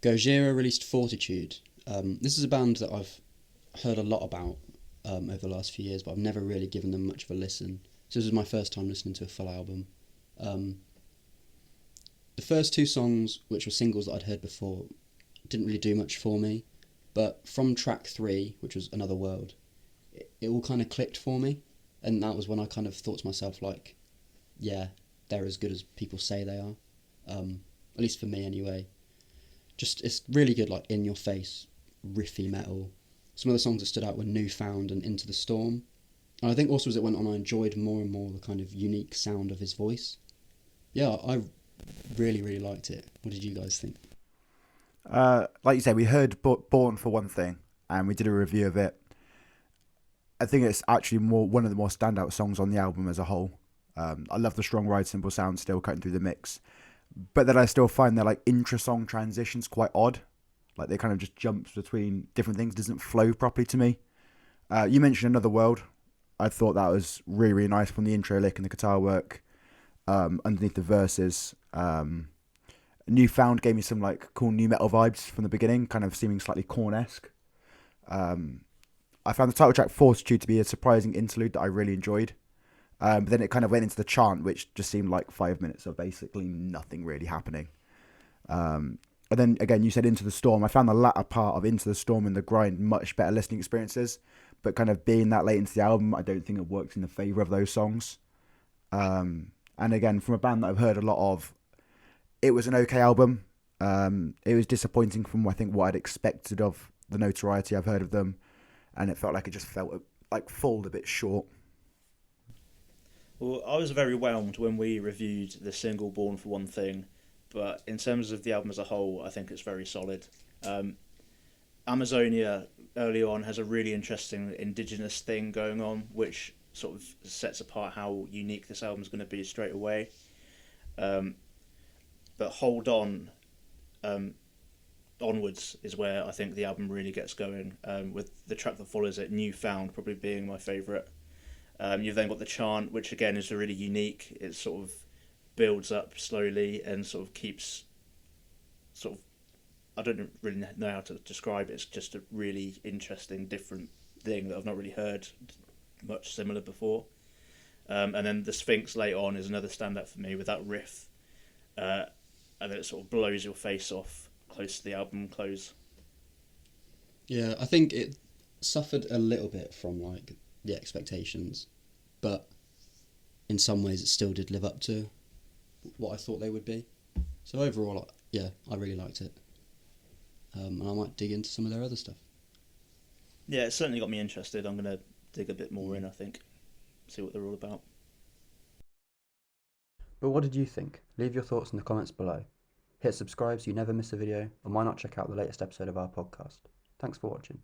Gojira released Fortitude. This is a band that I've heard a lot about over the last few years, but I've never really given them much of a listen. So this is my first time listening to a full album. The first two songs, which were singles that I'd heard before, didn't really do much for me. But from track 3, which was Another World, it all kind of clicked for me. And that was when I kind of thought to myself, like, yeah, they're as good as people say they are. At least for me anyway. Just, it's really good, like, in-your-face, riffy metal. Some of the songs that stood out were Newfound and Into the Storm. And I think also as it went on, I enjoyed more and more the kind of unique sound of his voice. Yeah, I really, really liked it. What did you guys think? Like you said, we heard Born for one thing, and we did a review of it. I think it's actually one of the more standout songs on the album as a whole. I love the strong ride cymbal sound still cutting through the mix, but then I still find their like intra-song transitions quite odd. Like they kind of just jumps between different things, doesn't flow properly to me. You mentioned Another World. I thought that was really, really nice from the intro lick and the guitar work underneath the verses. Newfound gave me some like cool new metal vibes from the beginning, kind of seeming slightly Korn-esque. I found the title track Fortitude to be a surprising interlude that I really enjoyed. But then it kind of went into the chant, which just seemed like 5 minutes of basically nothing really happening. And then again, you said Into the Storm. I found the latter part of Into the Storm and The Grind much better listening experiences. But kind of being that late into the album, I don't think it works in the favour of those songs. And again, from a band that I've heard a lot of, it was an okay album. It was disappointing from I think what I'd expected of the notoriety I've heard of them, and it felt like it just felt like fallen a bit short. Well, I was very whelmed when we reviewed the single Born for One Thing, but in terms of the album as a whole, I think it's very solid. Amazonia early on has a really interesting indigenous thing going on, which sort of sets apart how unique this album is going to be straight away. But Hold On, onwards is where I think the album really gets going, with the track that follows it, Newfound, probably being my favourite. You've then got the chant, which again is really unique. It sort of builds up slowly and sort of keeps I don't really know how to describe it. It's just a really interesting, different thing that I've not really heard much similar before. And then the Sphinx later on is another standout for me with that riff. And then it sort of blows your face off close to the album close. Yeah, I think it suffered a little bit from like the expectations, but in some ways it still did live up to what I thought they would be. So overall, yeah, I really liked it. And I might dig into some of their other stuff. Yeah, it certainly got me interested. I'm going to dig a bit more in, I think. See what they're all about. But what did you think? Leave your thoughts in the comments below. Hit subscribe so you never miss a video, and why not check out the latest episode of our podcast. Thanks for watching.